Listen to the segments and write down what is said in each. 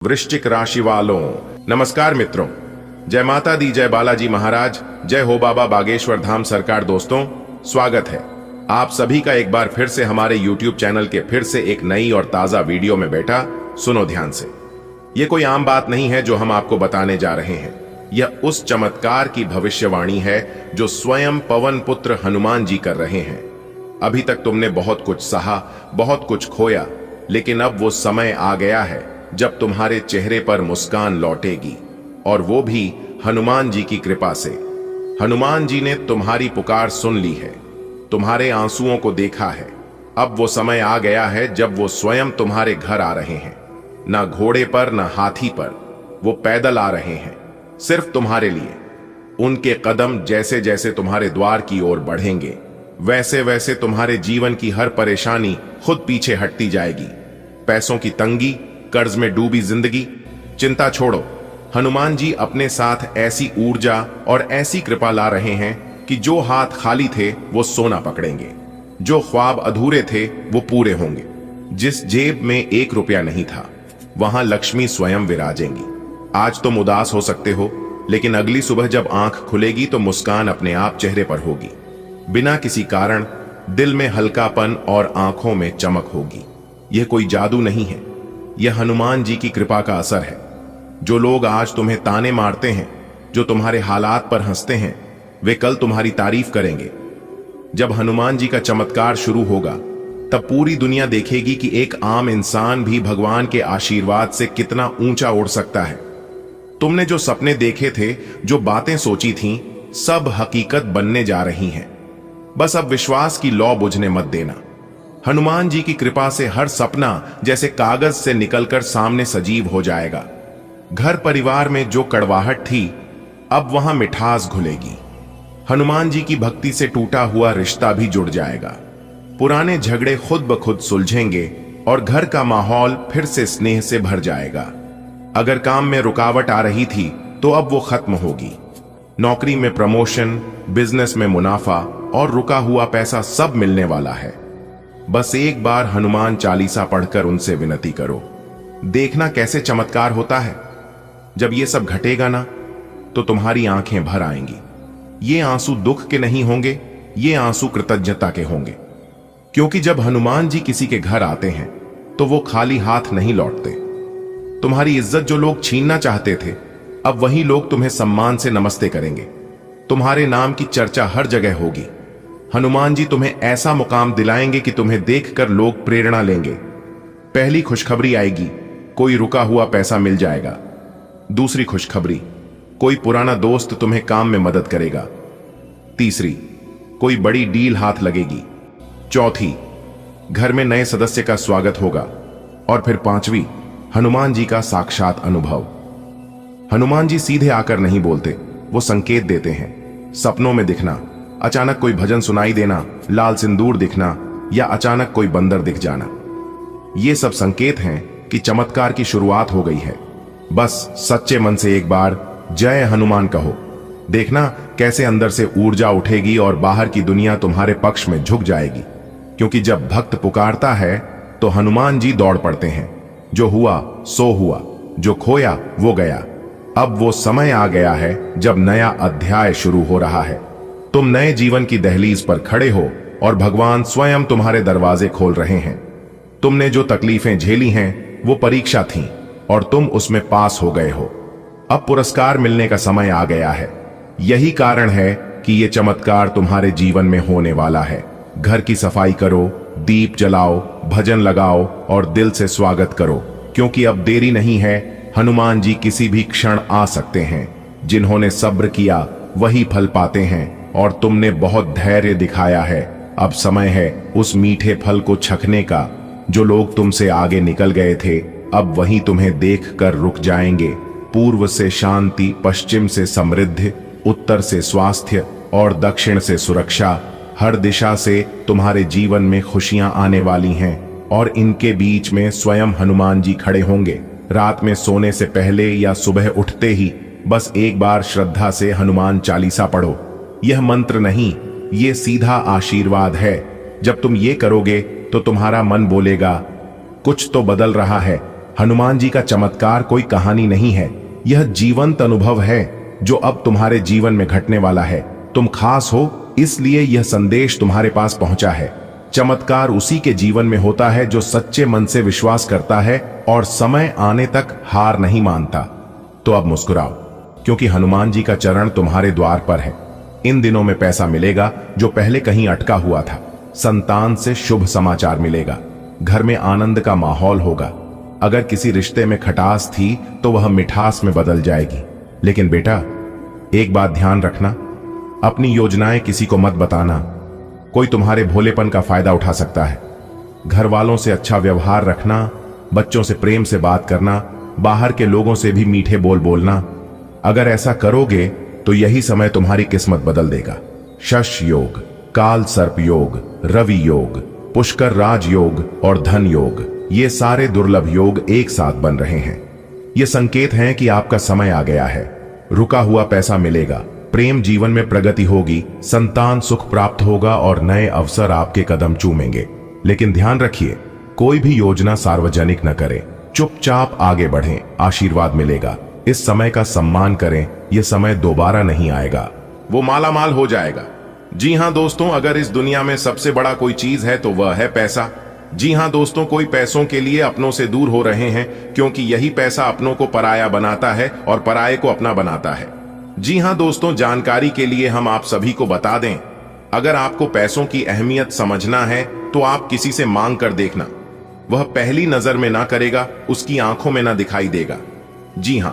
वृश्चिक राशि वालों नमस्कार मित्रों, जय माता दी, जय बालाजी महाराज, जय हो बाबा बागेश्वर धाम सरकार। दोस्तों, स्वागत है आप सभी का एक बार फिर से हमारे YouTube चैनल के फिर से एक नई और ताजा वीडियो में। बेटा सुनो ध्यान से, ये कोई आम बात नहीं है जो हम आपको बताने जा रहे हैं। यह उस चमत्कार की भविष्यवाणी है जो स्वयं पवन पुत्र हनुमान जी कर रहे हैं। अभी तक तुमने बहुत कुछ सहा, बहुत कुछ खोया, लेकिन अब वो समय आ गया है जब तुम्हारे चेहरे पर मुस्कान लौटेगी, और वो भी हनुमान जी की कृपा से। हनुमान जी ने तुम्हारी पुकार सुन ली है, तुम्हारे आंसुओं को देखा है। अब वो समय आ गया है जब वो स्वयं तुम्हारे घर आ रहे हैं, ना घोड़े पर ना हाथी पर, वो पैदल आ रहे हैं सिर्फ तुम्हारे लिए। उनके कदम जैसे जैसे तुम्हारे द्वार की ओर बढ़ेंगे, वैसे वैसे तुम्हारे जीवन की हर परेशानी खुद पीछे हटती जाएगी। पैसों की तंगी, कर्ज में डूबी जिंदगी, चिंता छोड़ो। हनुमान जी अपने साथ ऐसी ऊर्जा और ऐसी कृपा ला रहे हैं कि जो हाथ खाली थे वो सोना पकड़ेंगे, जो ख्वाब अधूरे थे वो पूरे होंगे। जिस जेब में 1 रुपया नहीं था, वहां लक्ष्मी स्वयं विराजेंगी। आज तुम उदास हो सकते हो, लेकिन अगली सुबह जब आंख खुलेगी तो मुस्कान अपने आप चेहरे पर होगी। बिना किसी कारण दिल में हल्कापन और आंखों में चमक होगी। यह कोई जादू नहीं है, यह हनुमान जी की कृपा का असर है। जो लोग आज तुम्हें ताने मारते हैं, जो तुम्हारे हालात पर हंसते हैं, वे कल तुम्हारी तारीफ करेंगे। जब हनुमान जी का चमत्कार शुरू होगा, तब पूरी दुनिया देखेगी कि एक आम इंसान भी भगवान के आशीर्वाद से कितना ऊंचा उड़ सकता है। तुमने जो सपने देखे थे, जो बातें सोची थीं, सब हकीकत बनने जा रही हैं। बस अब विश्वास की लौ बुझने मत देना। हनुमान जी की कृपा से हर सपना जैसे कागज से निकलकर सामने सजीव हो जाएगा। घर परिवार में जो कड़वाहट थी, अब वहां मिठास घुलेगी। हनुमान जी की भक्ति से टूटा हुआ रिश्ता भी जुड़ जाएगा। पुराने झगड़े खुद ब खुद सुलझेंगे और घर का माहौल फिर से स्नेह से भर जाएगा। अगर काम में रुकावट आ रही थी तो अब वो खत्म होगी। नौकरी में प्रमोशन, बिजनेस में मुनाफा और रुका हुआ पैसा सब मिलने वाला है। बस एक बार हनुमान चालीसा पढ़कर उनसे विनती करो, देखना कैसे चमत्कार होता है। जब ये सब घटेगा ना, तो तुम्हारी आंखें भर आएंगी। ये आंसू दुख के नहीं होंगे, ये आंसू कृतज्ञता के होंगे। क्योंकि जब हनुमान जी किसी के घर आते हैं तो वो खाली हाथ नहीं लौटते। तुम्हारी इज्जत जो लोग छीनना चाहते थे, अब वही लोग तुम्हें सम्मान से नमस्ते करेंगे। तुम्हारे नाम की चर्चा हर जगह होगी। हनुमान जी तुम्हें ऐसा मुकाम दिलाएंगे कि तुम्हें देखकर लोग प्रेरणा लेंगे। पहली खुशखबरी आएगी, कोई रुका हुआ पैसा मिल जाएगा। दूसरी खुशखबरी, कोई पुराना दोस्त तुम्हें काम में मदद करेगा। तीसरी, कोई बड़ी डील हाथ लगेगी। चौथी, घर में नए सदस्य का स्वागत होगा। और फिर पांचवी, हनुमान जी का साक्षात अनुभव। हनुमान जी सीधे आकर नहीं बोलते, वो संकेत देते हैं। सपनों में दिखना, अचानक कोई भजन सुनाई देना, लाल सिंदूर दिखना, या अचानक कोई बंदर दिख जाना, ये सब संकेत हैं कि चमत्कार की शुरुआत हो गई है। बस सच्चे मन से एक बार जय हनुमान कहो, देखना कैसे अंदर से ऊर्जा उठेगी और बाहर की दुनिया तुम्हारे पक्ष में झुक जाएगी। क्योंकि जब भक्त पुकारता है तो हनुमान जी दौड़ पड़ते हैं। जो हुआ सो हुआ, जो खोया वो गया। अब वो समय आ गया है जब नया अध्याय शुरू हो रहा है। तुम नए जीवन की दहलीज पर खड़े हो और भगवान स्वयं तुम्हारे दरवाजे खोल रहे हैं। तुमने जो तकलीफें झेली हैं वो परीक्षा थीं और तुम उसमें पास हो गए हो। अब पुरस्कार मिलने का समय आ गया है। यही कारण है कि ये चमत्कार तुम्हारे जीवन में होने वाला है। घर की सफाई करो, दीप जलाओ, भजन लगाओ और दिल से स्वागत करो, क्योंकि अब देरी नहीं है। हनुमान जी किसी भी क्षण आ सकते हैं। जिन्होंने सब्र किया वही फल पाते हैं, और तुमने बहुत धैर्य दिखाया है। अब समय है उस मीठे फल को चखने का। जो लोग तुमसे आगे निकल गए थे, अब वहीं तुम्हें देखकर रुक जाएंगे। पूर्व से शांति, पश्चिम से समृद्धि, उत्तर से स्वास्थ्य और दक्षिण से सुरक्षा, हर दिशा से तुम्हारे जीवन में खुशियां आने वाली हैं। और इनके बीच में स्वयं हनुमान जी खड़े होंगे। रात में सोने से पहले या सुबह उठते ही बस एक बार श्रद्धा से हनुमान चालीसा पढ़ो। यह मंत्र नहीं, ये सीधा आशीर्वाद है। जब तुम ये करोगे तो तुम्हारा मन बोलेगा, कुछ तो बदल रहा है। हनुमान जी का चमत्कार कोई कहानी नहीं है, यह जीवंत अनुभव है जो अब तुम्हारे जीवन में घटने वाला है। तुम खास हो, इसलिए यह संदेश तुम्हारे पास पहुंचा है। चमत्कार उसी के जीवन में होता है जो सच्चे मन से विश्वास करता है और समय आने तक हार नहीं मानता। तो अब मुस्कुराओ, क्योंकि हनुमान जी का चरण तुम्हारे द्वार पर है। इन दिनों में पैसा मिलेगा जो पहले कहीं अटका हुआ था, संतान से शुभ समाचार मिलेगा, घर में आनंद का माहौल होगा। अगर किसी रिश्ते में खटास थी तो वह मिठास में बदल जाएगी। लेकिन बेटा, एक बात ध्यान रखना, अपनी योजनाएं किसी को मत बताना। कोई तुम्हारे भोलेपन का फायदा उठा सकता है। घर वालों से अच्छा व्यवहार रखना, बच्चों से प्रेम से बात करना, बाहर के लोगों से भी मीठे बोल बोलना। अगर ऐसा करोगे तो यही समय तुम्हारी किस्मत बदल देगा। शश योग, काल सर्प योग, रवि योग, पुष्कर राज योग और धन योग, ये सारे दुर्लभ योग एक साथ बन रहे हैं। ये संकेत हैं कि आपका समय आ गया है। रुका हुआ पैसा मिलेगा, प्रेम जीवन में प्रगति होगी, संतान सुख प्राप्त होगा और नए अवसर आपके कदम चूमेंगे। लेकिन ध्यान रखिए, कोई भी योजना सार्वजनिक न करें, चुपचाप आगे बढ़ें, आशीर्वाद मिलेगा। इस समय का सम्मान करें, यह समय दोबारा नहीं आएगा, वो मालामाल हो जाएगा। जी हां दोस्तों, अगर इस दुनिया में सबसे बड़ा कोई चीज है तो वह है पैसा। जी हां दोस्तों, कोई पैसों के लिए अपनों से दूर हो रहे हैं, क्योंकि यही पैसा अपनों को पराया बनाता है और पराये को अपना बनाता है। जी हां दोस्तों, जानकारी के लिए हम आप सभी को बता दें, अगर आपको पैसों की अहमियत समझना है तो आप किसी से मांग कर देखना, वह पहली नजर में ना करेगा, उसकी आंखों में ना दिखाई देगा। जी हां,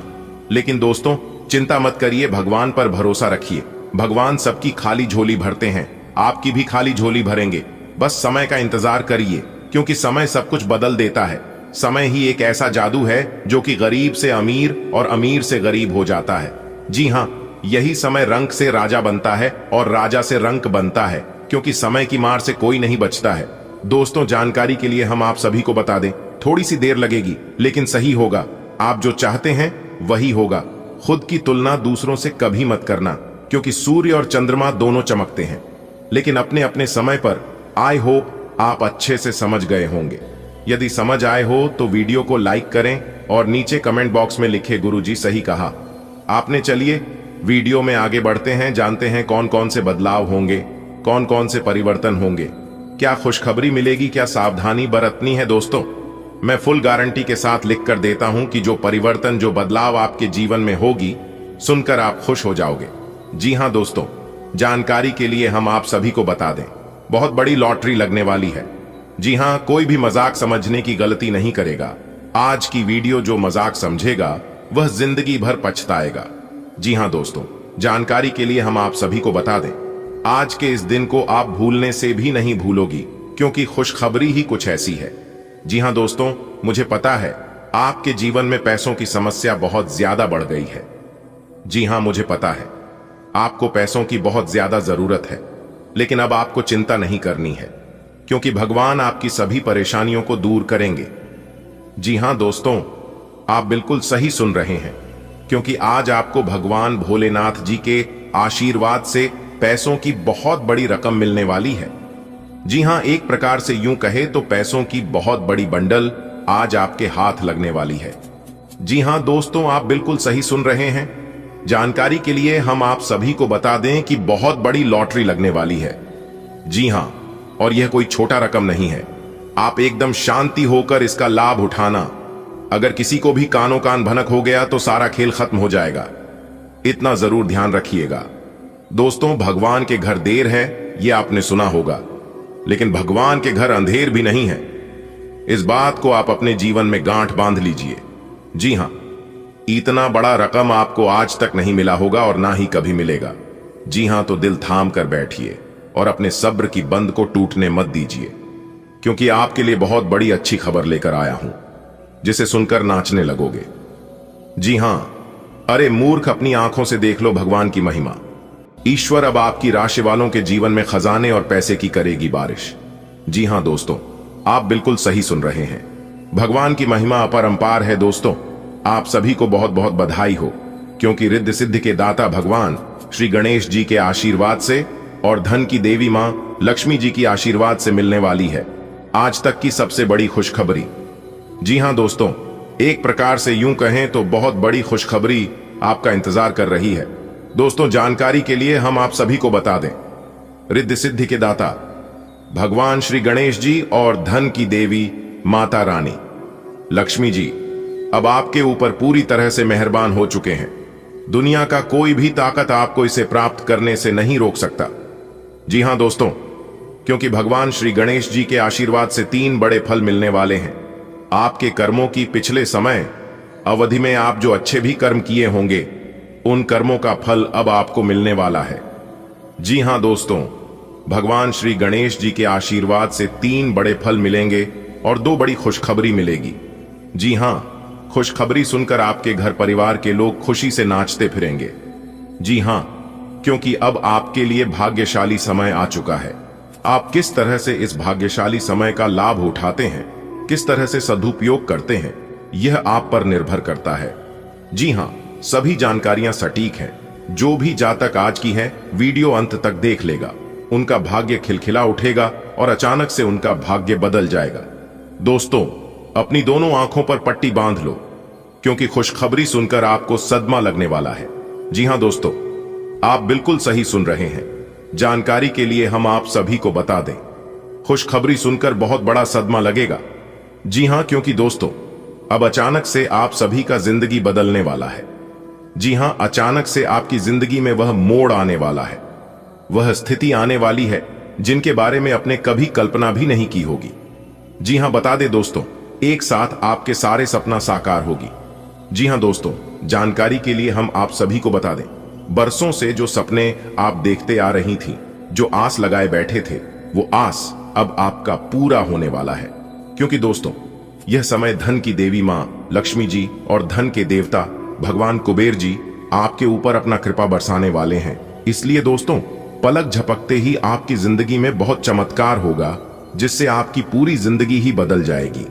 लेकिन दोस्तों चिंता मत करिए, भगवान पर भरोसा रखिए। भगवान सबकी खाली झोली भरते हैं, आपकी भी खाली झोली भरेंगे। बस समय का इंतजार करिए, क्योंकि समय सब कुछ बदल देता है। समय ही एक ऐसा जादू है जो कि गरीब से अमीर और अमीर से गरीब हो जाता है। जी हां, यही समय रंक से राजा बनता है और राजा से रंक बनता है, क्योंकि समय की मार से कोई नहीं बचता है। दोस्तों जानकारी के लिए हम आप सभी को बता दें, थोड़ी सी देर लगेगी लेकिन सही होगा। आप जो चाहते हैं वही होगा। खुद की तुलना दूसरों से कभी मत करना, क्योंकि सूर्य और चंद्रमा दोनों चमकते हैं, लेकिन अपने अपने समय पर। आई होप आप अच्छे से समझ गए होंगे। यदि समझ आए हो तो वीडियो को लाइक करें और नीचे कमेंट बॉक्स में लिखे गुरुजी सही कहा आपने। चलिए वीडियो में आगे बढ़ते हैं, जानते हैं कौन कौन से बदलाव होंगे, कौन कौन से परिवर्तन होंगे, क्या खुशखबरी मिलेगी, क्या सावधानी बरतनी है। दोस्तों मैं फुल गारंटी के साथ लिख कर देता हूं कि जो परिवर्तन, जो बदलाव आपके जीवन में होगी, सुनकर आप खुश हो जाओगे। जी हां दोस्तों, जानकारी के लिए हम आप सभी को बता दें, बहुत बड़ी लॉटरी लगने वाली है। जी हां, कोई भी मजाक समझने की गलती नहीं करेगा। आज की वीडियो जो मजाक समझेगा वह जिंदगी भर पछताएगा। जी हां दोस्तों, जानकारी के लिए हम आप सभी को बता दें, आज के इस दिन को आप भूलने से भी नहीं भूलोगी, क्योंकि खुशखबरी ही कुछ ऐसी है। जी हां दोस्तों, मुझे पता है आपके जीवन में पैसों की समस्या बहुत ज्यादा बढ़ गई है। जी हां, मुझे पता है आपको पैसों की बहुत ज्यादा जरूरत है, लेकिन अब आपको चिंता नहीं करनी है, क्योंकि भगवान आपकी सभी परेशानियों को दूर करेंगे। जी हां दोस्तों, आप बिल्कुल सही सुन रहे हैं, क्योंकि आज आपको भगवान भोलेनाथ जी के आशीर्वाद से पैसों की बहुत बड़ी रकम मिलने वाली है। जी हां, एक प्रकार से यूं कहे तो पैसों की बहुत बड़ी बंडल आज आपके हाथ लगने वाली है। जी हां दोस्तों, आप बिल्कुल सही सुन रहे हैं। जानकारी के लिए हम आप सभी को बता दें कि बहुत बड़ी लॉटरी लगने वाली है। जी हां, और यह कोई छोटा रकम नहीं है। आप एकदम शांति होकर इसका लाभ उठाना। अगर किसी को भी कानों कान भनक हो गया तो सारा खेल खत्म हो जाएगा, इतना जरूर ध्यान रखिएगा। दोस्तों भगवान के घर देर है, यह आपने सुना होगा, लेकिन भगवान के घर अंधेर भी नहीं है। इस बात को आप अपने जीवन में गांठ बांध लीजिए। जी हां, इतना बड़ा रकम आपको आज तक नहीं मिला होगा और ना ही कभी मिलेगा। जी हां, तो दिल थाम कर बैठिए और अपने सब्र की बंद को टूटने मत दीजिए, क्योंकि आपके लिए बहुत बड़ी अच्छी खबर लेकर आया हूं, जिसे सुनकर नाचने लगोगे। जी हां, अरे मूर्ख, अपनी आंखों से देख लो भगवान की महिमा। ईश्वर अब आपकी राशि वालों के जीवन में खजाने और पैसे की करेगी बारिश। जी हां दोस्तों, आप बिल्कुल सही सुन रहे हैं। भगवान की महिमा अपरंपार है। दोस्तों आप सभी को बहुत बहुत बधाई हो, क्योंकि रिद्धि सिद्धि के दाता भगवान श्री गणेश जी के आशीर्वाद से और धन की देवी मां लक्ष्मी जी की आशीर्वाद से मिलने वाली है आज तक की सबसे बड़ी खुशखबरी। जी हां दोस्तों, एक प्रकार से यूं कहें तो बहुत बड़ी खुशखबरी आपका इंतजार कर रही है। दोस्तों, जानकारी के लिए हम आप सभी को बता दें, रिद्धि सिद्धि के दाता भगवान श्री गणेश जी और धन की देवी माता रानी लक्ष्मी जी अब आपके ऊपर पूरी तरह से मेहरबान हो चुके हैं। दुनिया का कोई भी ताकत आपको इसे प्राप्त करने से नहीं रोक सकता। जी हां दोस्तों, क्योंकि भगवान श्री गणेश जी के आशीर्वाद से 3 बड़े फल मिलने वाले हैं। आपके कर्मों की पिछले समय अवधि में आप जो अच्छे भी कर्म किए होंगे, उन कर्मों का फल अब आपको मिलने वाला है। जी हां दोस्तों, भगवान श्री गणेश जी के आशीर्वाद से 3 बड़े फल मिलेंगे और 2 बड़ी खुशखबरी मिलेगी। जी हां, खुशखबरी सुनकर आपके घर परिवार के लोग खुशी से नाचते फिरेंगे। जी हां, क्योंकि अब आपके लिए भाग्यशाली समय आ चुका है। आप किस तरह से इस भाग्यशाली समय का लाभ उठाते हैं, किस तरह से सदुपयोग करते हैं, यह आप पर निर्भर करता है। जी हां, सभी जानकारियां सटीक हैं। जो भी जातक आज की है, वीडियो अंत तक देख लेगा, उनका भाग्य खिलखिला उठेगा और अचानक से उनका भाग्य बदल जाएगा। दोस्तों, अपनी दोनों आंखों पर पट्टी बांध लो, क्योंकि खुशखबरी सुनकर आपको सदमा लगने वाला है। जी हां दोस्तों, आप बिल्कुल सही सुन रहे हैं। जानकारी के लिए हम आप सभी को बता दें, खुशखबरी सुनकर बहुत बड़ा सदमा लगेगा। जी हां, क्योंकि दोस्तों, अब अचानक से आप सभी का जिंदगी बदलने वाला है। जी हां, अचानक से आपकी जिंदगी में वह मोड़ आने वाला है, वह स्थिति आने वाली है जिनके बारे में आपने कभी कल्पना भी नहीं की होगी। जी हां, बता दें दोस्तों, एक साथ आपके सारे सपना साकार होगी। जी हां दोस्तों, जानकारी के लिए हम आप सभी को बता दें, बरसों से जो सपने आप देखते आ रही थी, जो आस लगाए बैठे थे, वो आस अब आपका पूरा होने वाला है। क्योंकि दोस्तों, यह समय धन की देवी मां लक्ष्मी जी और धन के देवता भगवान कुबेर जी आपके ऊपर अपना कृपा बरसाने वाले हैं। इसलिए दोस्तों, पलक झपकते ही आपकी जिंदगी में बहुत चमत्कार होगा, जिससे आपकी पूरी जिंदगी ही बदल जाएगी।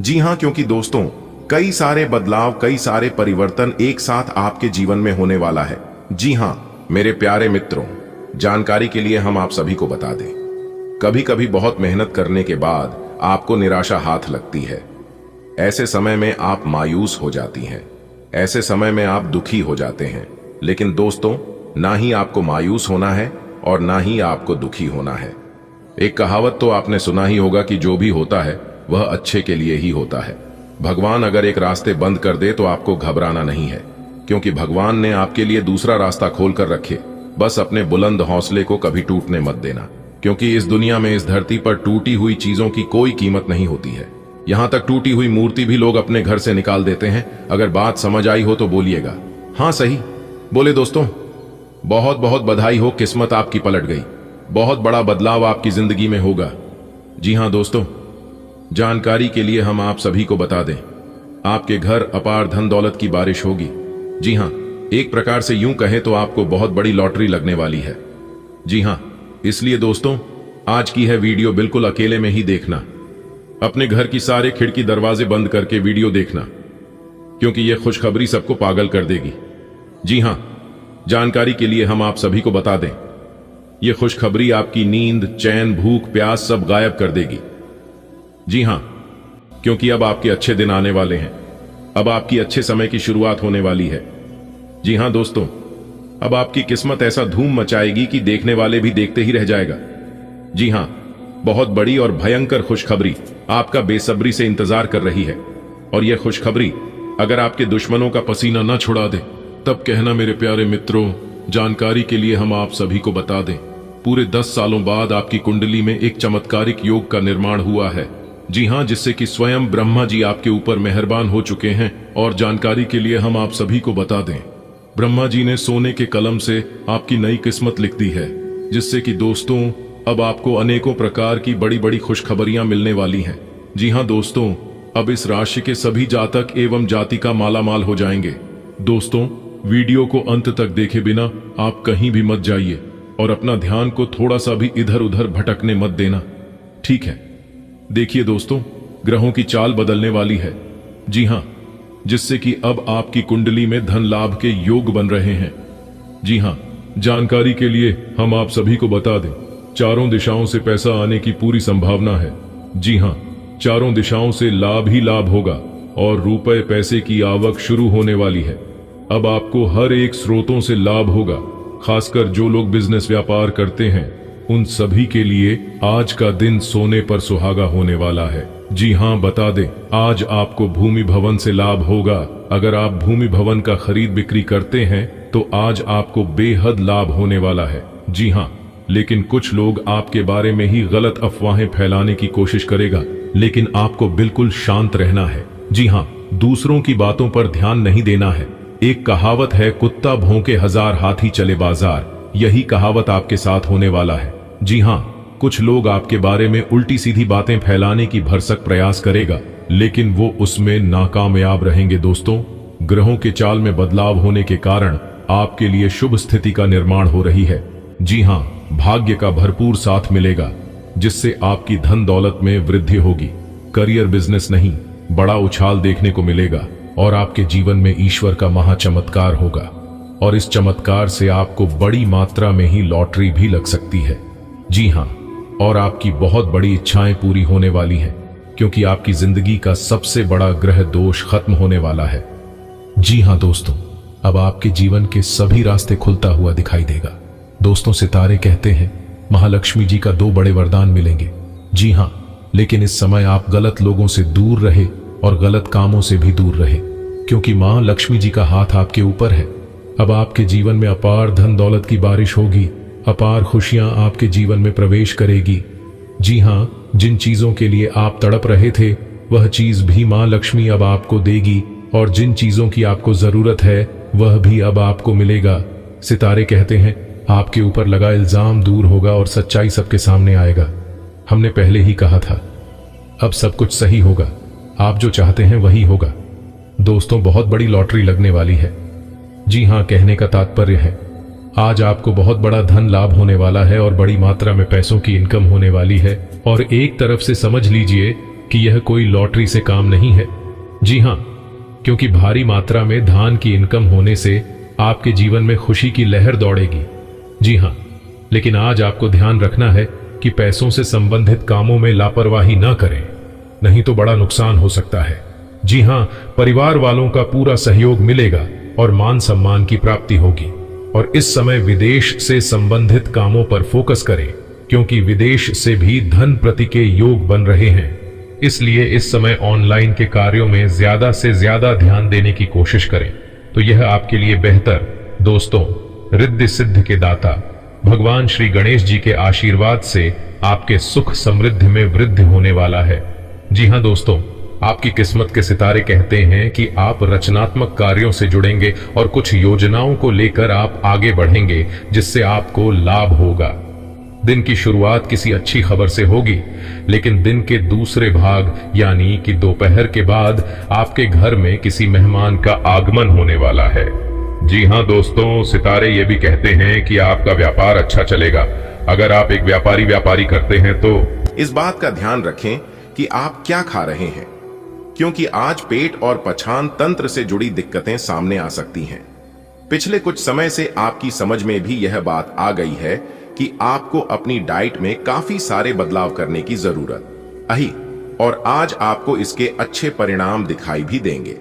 जी हां, क्योंकि दोस्तों, कई सारे बदलाव, कई सारे परिवर्तन एक साथ आपके जीवन में होने वाला है। जी हां मेरे प्यारे मित्रों, जानकारी के लिए हम आप सभी को बता दें, कभी कभी बहुत मेहनत करने के बाद आपको निराशा हाथ लगती है। ऐसे समय में आप मायूस हो जाती हैं, ऐसे समय में आप दुखी हो जाते हैं। लेकिन दोस्तों, ना ही आपको मायूस होना है और ना ही आपको दुखी होना है। एक कहावत तो आपने सुना ही होगा कि जो भी होता है वह अच्छे के लिए ही होता है। भगवान अगर एक रास्ते बंद कर दे तो आपको घबराना नहीं है, क्योंकि भगवान ने आपके लिए दूसरा रास्ता खोल कर रखे। बस अपने बुलंद हौसले को कभी टूटने मत देना, क्योंकि इस दुनिया में, इस धरती पर टूटी हुई चीजों की कोई कीमत नहीं होती है। यहां तक टूटी हुई मूर्ति भी लोग अपने घर से निकाल देते हैं। अगर बात समझ आई हो तो बोलिएगा हां सही बोले। दोस्तों, बहुत बहुत बधाई हो, किस्मत आपकी पलट गई, बहुत बड़ा बदलाव आपकी जिंदगी में होगा। जी हां दोस्तों, जानकारी के लिए हम आप सभी को बता दें, आपके घर अपार धन दौलत की बारिश होगी। जी हां, एक प्रकार से यूं कहें तो आपको बहुत बड़ी लॉटरी लगने वाली है। जी हां, इसलिए दोस्तों, आज की है वीडियो बिल्कुल अकेले में ही देखना। अपने घर की सारे खिड़की दरवाजे बंद करके वीडियो देखना, क्योंकि यह खुशखबरी सबको पागल कर देगी। जी हां, जानकारी के लिए हम आप सभी को बता दें, यह खुशखबरी आपकी नींद, चैन, भूख, प्यास सब गायब कर देगी। जी हां, क्योंकि अब आपके अच्छे दिन आने वाले हैं, अब आपकी अच्छे समय की शुरुआत होने वाली है। जी हां दोस्तों, अब आपकी किस्मत ऐसा धूम मचाएगी कि देखने वाले भी देखते ही रह जाएगा। जी हां, बहुत बड़ी और भयंकर खुशखबरी आपका बेसब्री से इंतजार कर रही है। और यह खुशखबरी अगर आपके दुश्मनों का पसीना न छुड़ा दे, तब कहना मेरे प्यारे मित्रों। जानकारी के लिए हम आप सभी को बता दें, पूरे 10 सालों बाद आपकी कुंडली में एक चमत्कारिक योग का निर्माण हुआ है। जी हां, जिससे कि स्वयं ब्रह्मा जी आपके ऊपर मेहरबान हो चुके हैं। और जानकारी के लिए हम आप सभी को बता दें, ब्रह्मा जी ने सोने के कलम से आपकी नई किस्मत लिख दी है, जिससे कि दोस्तों, अब आपको अनेकों प्रकार की बड़ी बड़ी खुशखबरियां मिलने वाली हैं। जी हां दोस्तों, अब इस राशि के सभी जातक एवं जातिका मालामाल हो जाएंगे। दोस्तों, वीडियो को अंत तक देखे बिना आप कहीं भी मत जाइए और अपना ध्यान को थोड़ा सा भी इधर उधर भटकने मत देना, ठीक है? देखिए दोस्तों, ग्रहों की चाल बदलने वाली है। जी हां, जिससे कि अब आपकी कुंडली में धन लाभ के योग बन रहे हैं। जी हां, जानकारी के लिए हम आप सभी को बता दें, चारों दिशाओं से पैसा आने की पूरी संभावना है। जी हां, चारों दिशाओं से लाभ ही लाभ होगा। और रुपए पैसे की आवक शुरू होने वाली है। अब आपको हर एक स्रोतों से लाभ होगा। खासकर जो लोग बिजनेस व्यापार करते हैं उन सभी के लिए आज का दिन सोने पर सुहागा होने वाला है। जी हाँ, बता दें, आज आपको भूमि भवन से लाभ होगा। अगर आप भूमि भवन का खरीद बिक्री करते हैं तो आज आपको बेहद लाभ होने वाला है। जी हाँ, लेकिन कुछ लोग आपके बारे में ही गलत अफवाहें फैलाने की कोशिश करेगा, लेकिन आपको बिल्कुल शांत रहना है। जी हाँ, दूसरों की बातों पर ध्यान नहीं देना है। एक कहावत है, कुत्ता भौंके हजार हाथी चले बाजार। यही कहावत आपके साथ होने वाला है। जी हाँ, कुछ लोग आपके बारे में उल्टी सीधी बातें फैलाने की भरसक प्रयास करेगा, लेकिन वो उसमें नाकामयाब रहेंगे। दोस्तों, ग्रहों के चाल में बदलाव होने के कारण आपके लिए शुभ स्थिति का निर्माण हो रही है। जी हाँ, भाग्य का भरपूर साथ मिलेगा, जिससे आपकी धन दौलत में वृद्धि होगी। करियर बिजनेस नहीं, बड़ा उछाल देखने को मिलेगा और आपके जीवन में ईश्वर का महाचमत्कार होगा, और इस चमत्कार से आपको बड़ी मात्रा में ही लॉटरी भी लग सकती है। जी हाँ, और आपकी बहुत बड़ी इच्छाएं पूरी होने वाली हैं, क्योंकि आपकी जिंदगी का सबसे बड़ा ग्रह दोष खत्म होने वाला है। जी हाँ दोस्तों, अब आपके जीवन के सभी रास्ते खुलता हुआ दिखाई देगा। दोस्तों, सितारे कहते हैं महालक्ष्मी जी का 2 बड़े वरदान मिलेंगे। जी हाँ, लेकिन इस समय आप गलत लोगों से दूर रहे और गलत कामों से भी दूर रहे, क्योंकि मां लक्ष्मी जी का हाथ आपके ऊपर है। अब आपके जीवन में अपार धन दौलत की बारिश होगी, अपार खुशियां आपके जीवन में प्रवेश करेगी। जी हाँ, जिन चीजों के लिए आप तड़प रहे थे वह चीज भी मां लक्ष्मी अब आपको देगी, और जिन चीजों की आपको जरूरत है वह भी अब आपको मिलेगा। सितारे कहते हैं आपके ऊपर लगा इल्जाम दूर होगा और सच्चाई सबके सामने आएगा। हमने पहले ही कहा था, अब सब कुछ सही होगा। आप जो चाहते हैं वही होगा। दोस्तों, बहुत बड़ी लॉटरी लगने वाली है। जी हाँ, कहने का तात्पर्य है आज आपको बहुत बड़ा धन लाभ होने वाला है और बड़ी मात्रा में पैसों की इनकम होने वाली है। और एक तरफ से समझ लीजिए कि यह कोई लॉटरी से काम नहीं है। जी हाँ, क्योंकि भारी मात्रा में धन की इनकम होने से आपके जीवन में खुशी की लहर दौड़ेगी। जी हाँ, लेकिन आज आपको ध्यान रखना है कि पैसों से संबंधित कामों में लापरवाही ना करें, नहीं तो बड़ा नुकसान हो सकता है। जी हाँ, परिवार वालों का पूरा सहयोग मिलेगा और मान सम्मान की प्राप्ति होगी। और इस समय विदेश से संबंधित कामों पर फोकस करें, क्योंकि विदेश से भी धन प्रति के योग बन रहे हैं। इसलिए इस समय ऑनलाइन के कार्यों में ज्यादा से ज्यादा ध्यान देने की कोशिश करें, तो यह आपके लिए बेहतर। दोस्तों, रिद्धि सिद्धि के दाता भगवान श्री गणेश जी के आशीर्वाद से आपके सुख समृद्धि में वृद्धि होने वाला है। जी हाँ दोस्तों, आपकी किस्मत के सितारे कहते हैं कि आप रचनात्मक कार्यों से जुड़ेंगे और कुछ योजनाओं को लेकर आप आगे बढ़ेंगे, जिससे आपको लाभ होगा। दिन की शुरुआत किसी अच्छी खबर से होगी, लेकिन दिन के दूसरे भाग यानी कि दोपहर के बाद आपके घर में किसी मेहमान का आगमन होने वाला है। जी हाँ दोस्तों, सितारे ये भी कहते हैं कि आपका व्यापार अच्छा चलेगा। अगर आप एक व्यापारी करते हैं तो इस बात का ध्यान रखें कि आप क्या खा रहे हैं, क्योंकि आज पेट और पछान तंत्र से जुड़ी दिक्कतें सामने आ सकती हैं। पिछले कुछ समय से आपकी समझ में भी यह बात आ गई है कि आपको अपनी डाइट में काफी सारे बदलाव करने की जरूरत है, और आज आपको इसके अच्छे परिणाम दिखाई भी देंगे।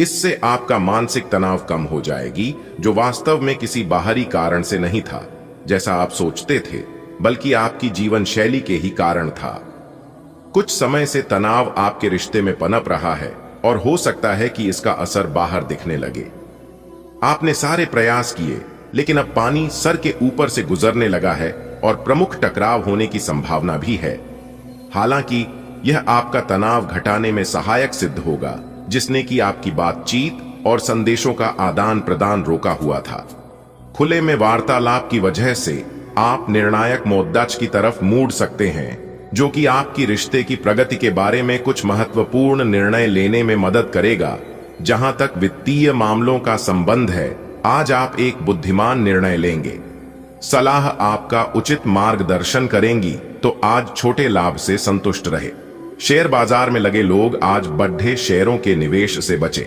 इससे आपका मानसिक तनाव कम हो जाएगी, जो वास्तव में किसी बाहरी कारण से नहीं था जैसा आप सोचते थे, बल्कि आपकी जीवन शैली के ही कारण था। कुछ समय से तनाव आपके रिश्ते में पनप रहा है और हो सकता है कि इसका असर बाहर दिखने लगे। आपने सारे प्रयास किए, लेकिन अब पानी सर के ऊपर से गुजरने लगा है और प्रमुख टकराव होने की संभावना भी है। हालांकि यह आपका तनाव घटाने में सहायक सिद्ध होगा, जिसने कि आपकी बातचीत और संदेशों का आदान प्रदान रोका हुआ था। खुले में वार्तालाप की वजह से आप निर्णायक मुद्दे की तरफ मुड़ सकते हैं, जो कि आपकी रिश्ते की प्रगति के बारे में कुछ महत्वपूर्ण निर्णय लेने में मदद करेगा। जहां तक वित्तीय मामलों का संबंध है, आज आप एक बुद्धिमान निर्णय लेंगे। सलाह आपका उचित मार्गदर्शन करेंगी, तो आज छोटे लाभ से संतुष्ट रहे। शेयर बाजार में लगे लोग आज बढ़े शेयरों के निवेश से बचे।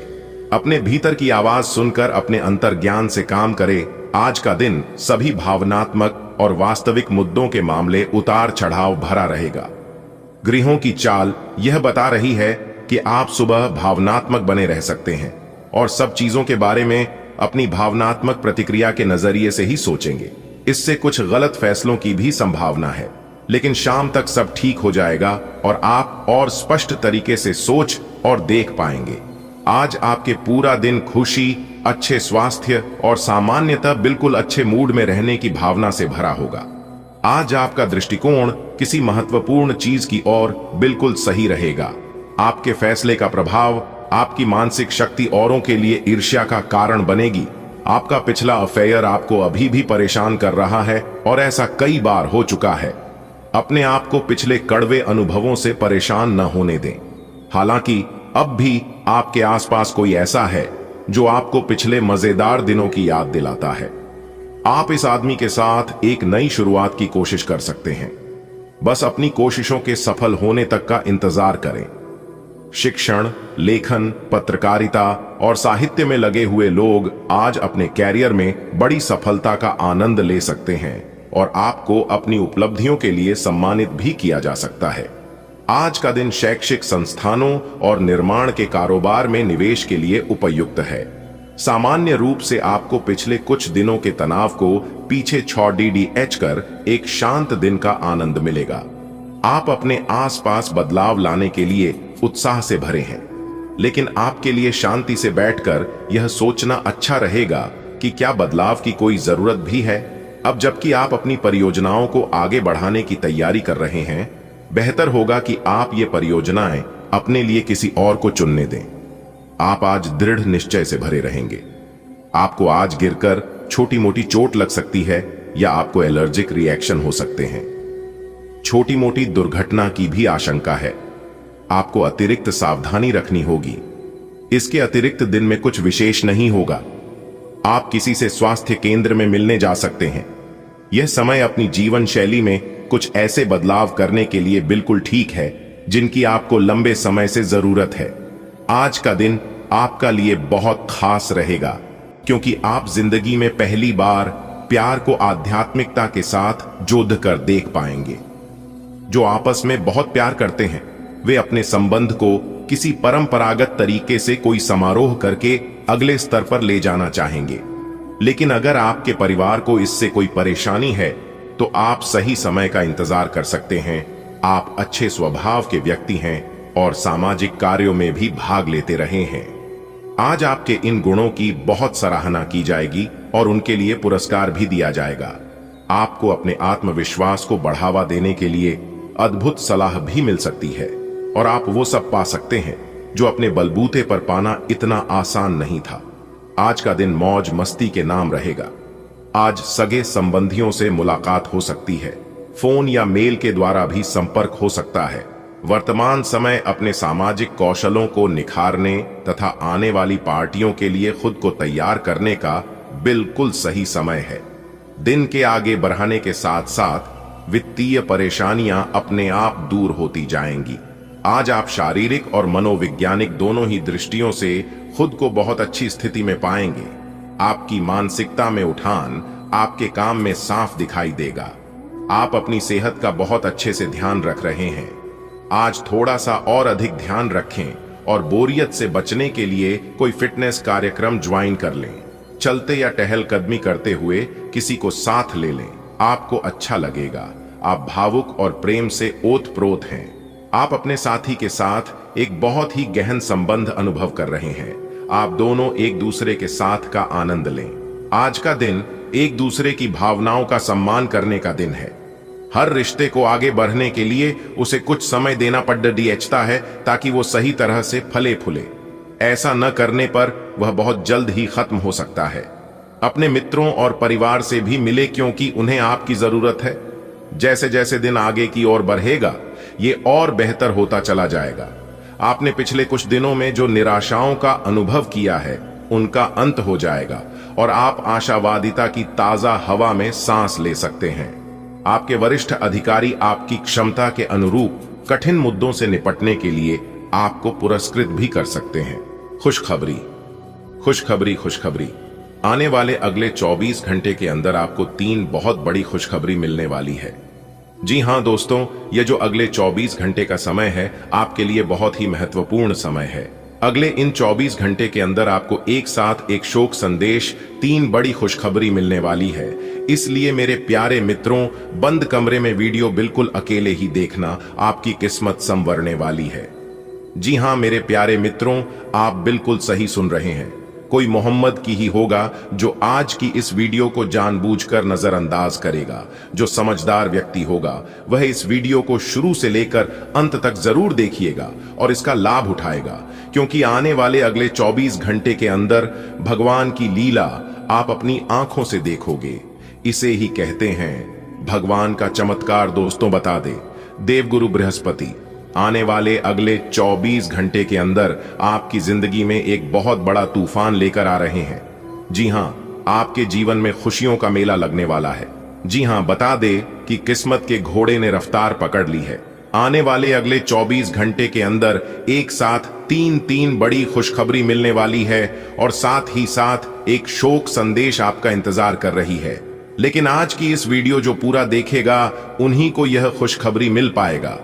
अपने भीतर की आवाज सुनकर अपने अंतर्ज्ञान से काम करें। आज का दिन सभी भावनात्मक और वास्तविक मुद्दों के मामले उतार चढ़ाव भरा रहेगा। ग्रहों की चाल यह बता रही है कि आप सुबह भावनात्मक बने रह सकते हैं और सब चीजों के बारे में अपनी भावनात्मक प्रतिक्रिया के नजरिए से ही सोचेंगे। इससे कुछ गलत फैसलों की भी संभावना है, लेकिन शाम तक सब ठीक हो जाएगा और आप और स्पष्ट तरीके से सोच और देख पाएंगे। आज आपके पूरा दिन खुशी, अच्छे स्वास्थ्य और सामान्यतः बिल्कुल अच्छे मूड में रहने की भावना से भरा होगा। आज आपका दृष्टिकोण किसी महत्वपूर्ण चीज की ओर बिल्कुल सही रहेगा। आपके फैसले का प्रभाव आपकी मानसिक शक्ति औरों के लिए ईर्ष्या का कारण बनेगी। आपका पिछला अफेयर आपको अभी भी परेशान कर रहा है और ऐसा कई बार हो चुका है। अपने आप को पिछले कड़वे अनुभवों से परेशान न होने दें। हालांकि अब भी आपके आसपास कोई ऐसा है जो आपको पिछले मजेदार दिनों की याद दिलाता है। आप इस आदमी के साथ एक नई शुरुआत की कोशिश कर सकते हैं। बस अपनी कोशिशों के सफल होने तक का इंतजार करें। शिक्षण, लेखन, पत्रकारिता और साहित्य में लगे हुए लोग आज अपने कैरियर में बड़ी सफलता का आनंद ले सकते हैं और आपको अपनी उपलब्धियों के लिए सम्मानित भी किया जा सकता है। आज का दिन शैक्षिक संस्थानों और निर्माण के कारोबार में निवेश के लिए उपयुक्त है। सामान्य रूप से आपको पिछले कुछ दिनों के तनाव को पीछे छोड़ कर एक शांत दिन का आनंद मिलेगा। आप अपने आसपास बदलाव लाने के लिए उत्साह से भरे हैं, लेकिन आपके लिए शांति से बैठकर यह सोचना अच्छा रहेगा कि क्या बदलाव की कोई जरूरत भी है। अब जबकि आप अपनी परियोजनाओं को आगे बढ़ाने की तैयारी कर रहे हैं, बेहतर होगा कि आप ये परियोजनाएं अपने लिए किसी और को चुनने दें। आप आज दृढ़ निश्चय से भरे रहेंगे। आपको आज गिरकर छोटी मोटी चोट लग सकती है या आपको एलर्जिक रिएक्शन हो सकते हैं। छोटी मोटी दुर्घटना की भी आशंका है। आपको अतिरिक्त सावधानी रखनी होगी। इसके अतिरिक्त दिन में कुछ विशेष नहीं होगा। आप किसी से स्वास्थ्य केंद्र में मिलने जा सकते हैं। यह समय अपनी जीवन शैली में कुछ ऐसे बदलाव करने के लिए बिल्कुल ठीक है जिनकी आपको लंबे समय से जरूरत है। आज का दिन आपका लिए बहुत खास रहेगा क्योंकि आप जिंदगी में पहली बार प्यार को आध्यात्मिकता के साथ जोड़ कर देख पाएंगे। जो आपस में बहुत प्यार करते हैं वे अपने संबंध को किसी परंपरागत तरीके से कोई समारोह करके अगले स्तर पर ले जाना चाहेंगे। लेकिन अगर आपके परिवार को इससे कोई परेशानी है तो आप सही समय का इंतजार कर सकते हैं। आप अच्छे स्वभाव के व्यक्ति हैं और सामाजिक कार्यों में भी भाग लेते रहे हैं। आज आपके इन गुणों की बहुत सराहना की जाएगी और उनके लिए पुरस्कार भी दिया जाएगा। आपको अपने आत्मविश्वास को बढ़ावा देने के लिए अद्भुत सलाह भी मिल सकती है और आप वो सब पा सकते हैं जो अपने बलबूते पर पाना इतना आसान नहीं था। आज का दिन मौज मस्ती के नाम रहेगा। आज सगे संबंधियों से मुलाकात हो सकती है। फोन या मेल के द्वारा भी संपर्क हो सकता है। वर्तमान समय अपने सामाजिक कौशलों को निखारने तथा आने वाली पार्टियों के लिए खुद को तैयार करने का बिल्कुल सही समय है। दिन के आगे बढ़ाने के साथ साथ वित्तीय परेशानियां अपने आप दूर होती जाएंगी। आज आप शारीरिक और मनोवैज्ञानिक दोनों ही दृष्टियों से खुद को बहुत अच्छी स्थिति में पाएंगे। आपकी मानसिकता में उठान आपके काम में साफ दिखाई देगा। आप अपनी सेहत का बहुत अच्छे से ध्यान रख रहे हैं। आज थोड़ा सा और अधिक ध्यान रखें और बोरियत से बचने के लिए कोई फिटनेस कार्यक्रम ज्वाइन कर लें। चलते या टहलकदमी करते हुए किसी को साथ ले लें। आपको अच्छा लगेगा। आप भावुक और प्रेम से ओतप्रोत हैं। आप अपने साथी के साथ एक बहुत ही गहन संबंध अनुभव कर रहे हैं। आप दोनों एक दूसरे के साथ का आनंद लें। आज का दिन एक दूसरे की भावनाओं का सम्मान करने का दिन है। हर रिश्ते को आगे बढ़ने के लिए उसे कुछ समय देना पड़ता है ताकि वो सही तरह से फले फूले। ऐसा न करने पर वह बहुत जल्द ही खत्म हो सकता है। अपने मित्रों और परिवार से भी मिले क्योंकि उन्हें आपकी जरूरत है। जैसे जैसे दिन आगे की ओर बढ़ेगा ये और बेहतर होता चला जाएगा। आपने पिछले कुछ दिनों में जो निराशाओं का अनुभव किया है उनका अंत हो जाएगा और आप आशावादिता की ताजा हवा में सांस ले सकते हैं। आपके वरिष्ठ अधिकारी आपकी क्षमता के अनुरूप कठिन मुद्दों से निपटने के लिए आपको पुरस्कृत भी कर सकते हैं। खुशखबरी, खुशखबरी, खुशखबरी। आने वाले अगले 24 घंटे के अंदर आपको 3 बहुत बड़ी खुशखबरी मिलने वाली है। जी हां दोस्तों, ये जो अगले 24 घंटे का समय है आपके लिए बहुत ही महत्वपूर्ण समय है। अगले इन 24 घंटे के अंदर आपको एक साथ एक शोक संदेश, 3 बड़ी खुशखबरी मिलने वाली है। इसलिए मेरे प्यारे मित्रों, बंद कमरे में वीडियो बिल्कुल अकेले ही देखना, आपकी किस्मत संवरने वाली है। जी हां मेरे प्यारे मित्रों, आप बिल्कुल सही सुन रहे हैं। कोई मोहम्मद की ही होगा जो आज की इस वीडियो को जानबूझकर नजरअंदाज करेगा। जो समझदार व्यक्ति होगा वह इस वीडियो को शुरू से लेकर अंत तक जरूर देखिएगा और इसका लाभ उठाएगा, क्योंकि आने वाले अगले 24 घंटे के अंदर भगवान की लीला आप अपनी आंखों से देखोगे। इसे ही कहते हैं भगवान का चमत्कार। दोस्तों बता दे, देवगुरु बृहस्पति आने वाले अगले 24 घंटे के अंदर आपकी जिंदगी में एक बहुत बड़ा तूफान लेकर आ रहे हैं। जी हां, आपके जीवन में खुशियों का मेला लगने वाला है। जी हां, बता दे कि किस्मत के घोड़े ने रफ्तार पकड़ ली है। आने वाले अगले 24 घंटे के अंदर एक साथ तीन बड़ी खुशखबरी मिलने वाली है और साथ ही साथ एक शोक संदेश आपका इंतजार कर रही है। लेकिन आज की इस वीडियो जो पूरा देखेगा उन्हीं को यह खुशखबरी मिल पाएगा।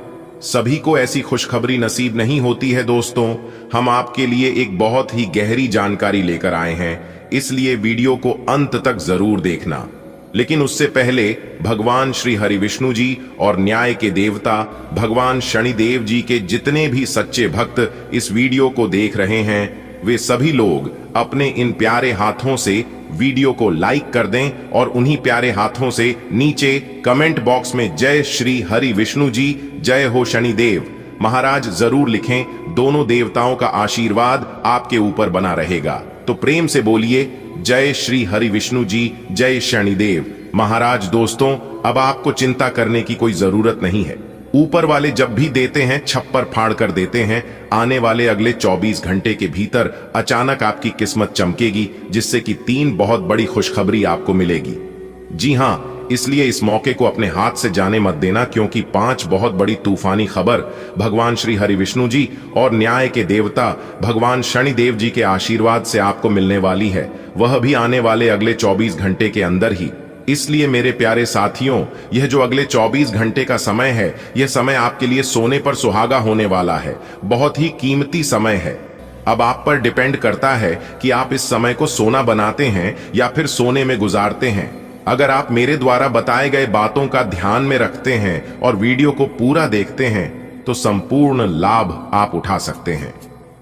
सभी को ऐसी खुशखबरी नसीब नहीं होती है। दोस्तों, हम आपके लिए एक बहुत ही गहरी जानकारी लेकर आए हैं, इसलिए वीडियो को अंत तक जरूर देखना। लेकिन उससे पहले भगवान श्री हरि विष्णु जी और न्याय के देवता भगवान शनिदेव जी के जितने भी सच्चे भक्त इस वीडियो को देख रहे हैं, वे सभी लोग अपने इन प्यारे हाथों से वीडियो को लाइक कर दें और उन्हीं प्यारे हाथों से नीचे कमेंट बॉक्स में जय श्री हरि विष्णु जी, जय हो शनिदेव महाराज जरूर लिखें। दोनों देवताओं का आशीर्वाद आपके ऊपर बना रहेगा। तो प्रेम से बोलिए जय श्री हरि विष्णु जी, जय शनिदेव महाराज। दोस्तों, अब आपको चिंता करने की कोई जरूरत नहीं है। ऊपर वाले जब भी देते हैं छप्पर फाड़ कर देते हैं। आने वाले अगले 24 घंटे के भीतर अचानक आपकी किस्मत चमकेगी, जिससे कि 3 बहुत बड़ी खुशखबरी आपको मिलेगी। जी हां, इसलिए इस मौके को अपने हाथ से जाने मत देना, क्योंकि 5 बहुत बड़ी तूफानी खबर भगवान श्री हरि विष्णु जी और न्याय के देवता भगवान शनिदेव जी के आशीर्वाद से आपको मिलने वाली है, वह भी आने वाले अगले 24 घंटे के अंदर ही। इसलिए मेरे प्यारे साथियों, यह जो अगले 24 घंटे का समय है, यह समय आपके लिए सोने पर सुहागा होने वाला है। बहुत ही कीमती समय है। अब आप पर डिपेंड करता है कि आप इस समय को सोना बनाते हैं या फिर सोने में गुजारते हैं। अगर आप मेरे द्वारा बताए गए बातों का ध्यान में रखते हैं और वीडियो को पूरा देखते हैं तो संपूर्ण लाभ आप उठा सकते हैं।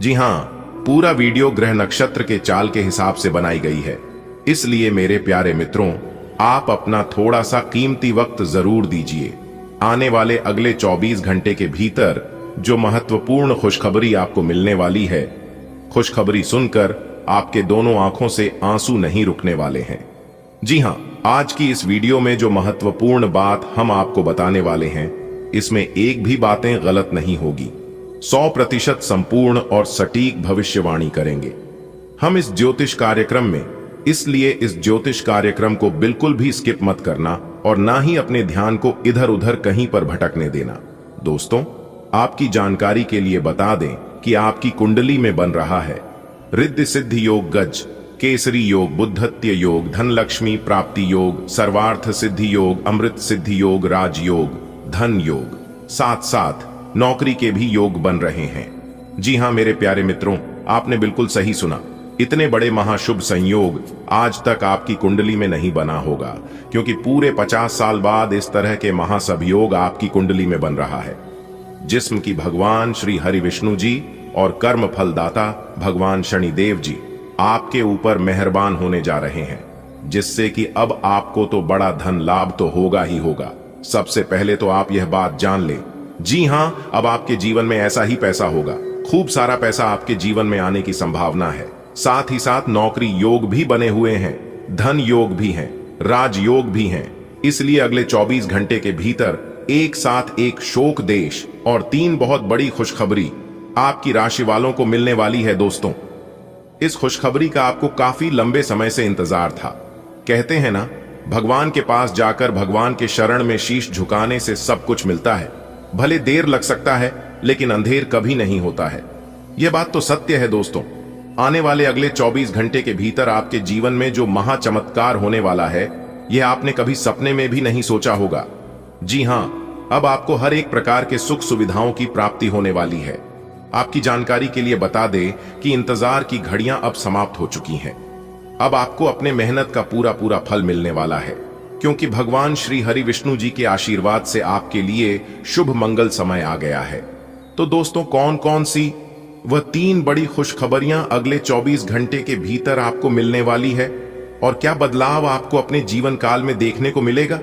जी हां, पूरा वीडियो ग्रह नक्षत्र के चाल के हिसाब से बनाई गई है। इसलिए मेरे प्यारे मित्रों, आप अपना थोड़ा सा कीमती वक्त जरूर दीजिए। आने वाले अगले 24 घंटे के भीतर जो महत्वपूर्ण खुशखबरी आपको मिलने वाली है, खुशखबरी सुनकर आपके दोनों आंखों से आंसू नहीं रुकने वाले हैं। जी हां, आज की इस वीडियो में जो महत्वपूर्ण बात हम आपको बताने वाले हैं, इसमें एक भी बातें गलत नहीं होगी। 100% संपूर्ण और सटीक भविष्यवाणी करेंगे हम इस ज्योतिष कार्यक्रम में। इसलिए इस ज्योतिष कार्यक्रम को बिल्कुल भी स्किप मत करना और ना ही अपने ध्यान को इधर उधर कहीं पर भटकने देना। दोस्तों, आपकी जानकारी के लिए बता दें कि आपकी कुंडली में बन रहा है रिद्धि सिद्धि योग गज, केसरी योग, बुद्धत्य योग, धनलक्ष्मी प्राप्ति योग, सर्वार्थ सिद्धि योग, अमृत सिद्धि योग, राजयोग, धन योग, साथ साथ नौकरी के भी योग बन रहे हैं। जी हां मेरे प्यारे मित्रों, आपने बिल्कुल सही सुना। इतने बड़े महाशुभ संयोग आज तक आपकी कुंडली में नहीं बना होगा, क्योंकि पूरे 50 साल बाद इस तरह के महासभयोग आपकी कुंडली में बन रहा है, जिस्म की भगवान श्री हरि विष्णु जी और कर्म फलदाता भगवान शनिदेव जी आपके ऊपर मेहरबान होने जा रहे हैं, जिससे कि अब आपको तो बड़ा धन लाभ तो होगा ही होगा। सबसे पहले तो आप यह बात जान लें, जी हां, अब आपके जीवन में ऐसा ही पैसा होगा। खूब सारा पैसा आपके जीवन में आने की संभावना है। साथ ही साथ नौकरी योग भी बने हुए हैं, धन योग भी हैं, राजयोग भी हैं। इसलिए अगले 24 घंटे के भीतर एक साथ एक शोक देश और 3 बहुत बड़ी खुशखबरी आपकी राशि वालों को मिलने वाली है। दोस्तों, इस खुशखबरी का आपको काफी लंबे समय से इंतजार था। कहते हैं ना, भगवान के पास जाकर भगवान के शरण में शीश झुकाने से सब कुछ मिलता है। भले देर लग सकता है, लेकिन अंधेर कभी नहीं होता है। यह बात तो सत्य है। दोस्तों, आने वाले अगले 24 घंटे के भीतर आपके जीवन में जो महाचमत्कार होने वाला है, यह आपने कभी सपने में भी नहीं सोचा होगा। जी हां, अब आपको हर एक प्रकार के सुख सुविधाओं की प्राप्ति होने वाली है। आपकी जानकारी के लिए बता दें कि इंतजार की घड़ियां अब समाप्त हो चुकी हैं। अब आपको अपने मेहनत का पूरा पूरा फल मिलने वाला है, क्योंकि भगवान श्री हरि विष्णु जी के आशीर्वाद से आपके लिए शुभ मंगल समय आ गया है। तो दोस्तों, कौन कौन सी वह 3 बड़ी खुशखबरियां अगले 24 घंटे के भीतर आपको मिलने वाली है और क्या बदलाव आपको अपने जीवन काल में देखने को मिलेगा,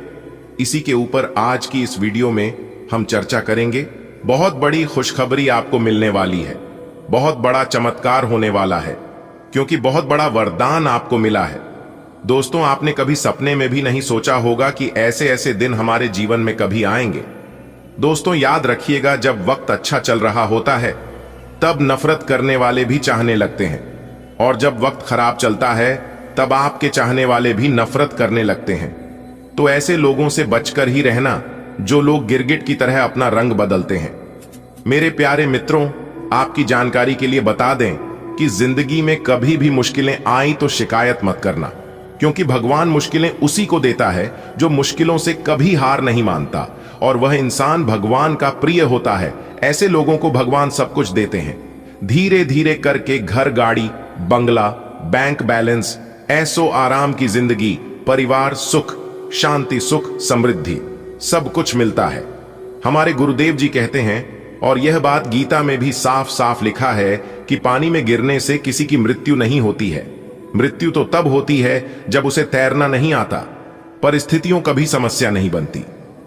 इसी के ऊपर आज की इस वीडियो में हम चर्चा करेंगे। बहुत बड़ी खुशखबरी आपको मिलने वाली है, बहुत बड़ा चमत्कार होने वाला है, क्योंकि बहुत बड़ा वरदान आपको मिला है। दोस्तों, आपने कभी सपने में भी नहीं सोचा होगा कि ऐसे ऐसे दिन हमारे जीवन में कभी आएंगे। दोस्तों, याद रखिएगा, जब वक्त अच्छा चल रहा होता है तब नफरत करने वाले भी चाहने लगते हैं, और जब वक्त खराब चलता है तब आपके चाहने वाले भी नफरत करने लगते हैं। तो ऐसे लोगों से बचकर ही रहना जो लोग गिरगिट की तरह अपना रंग बदलते हैं। मेरे प्यारे मित्रों, आपकी जानकारी के लिए बता दें कि जिंदगी में कभी भी मुश्किलें आई तो शिकायत मत करना, क्योंकि भगवान मुश्किलें उसी को देता है जो मुश्किलों से कभी हार नहीं मानता, और वह इंसान भगवान का प्रिय होता है। ऐसे लोगों को भगवान सब कुछ देते हैं। धीरे धीरे करके घर, गाड़ी, बंगला, बैंक बैलेंस, ऐसो आराम की जिंदगी, परिवार, सुख, शांति, सुख, समृद्धि, सब कुछ मिलता है। हमारे गुरुदेव जी कहते हैं, और यह बात गीता में भी साफ साफ लिखा है कि पानी में गिरने से किसी की मृत्यु नहीं होती है। मृत्यु तो तब होती है जब उसे तैरना नहीं आता। परिस्थितियों कभी समस्या नहीं बनती।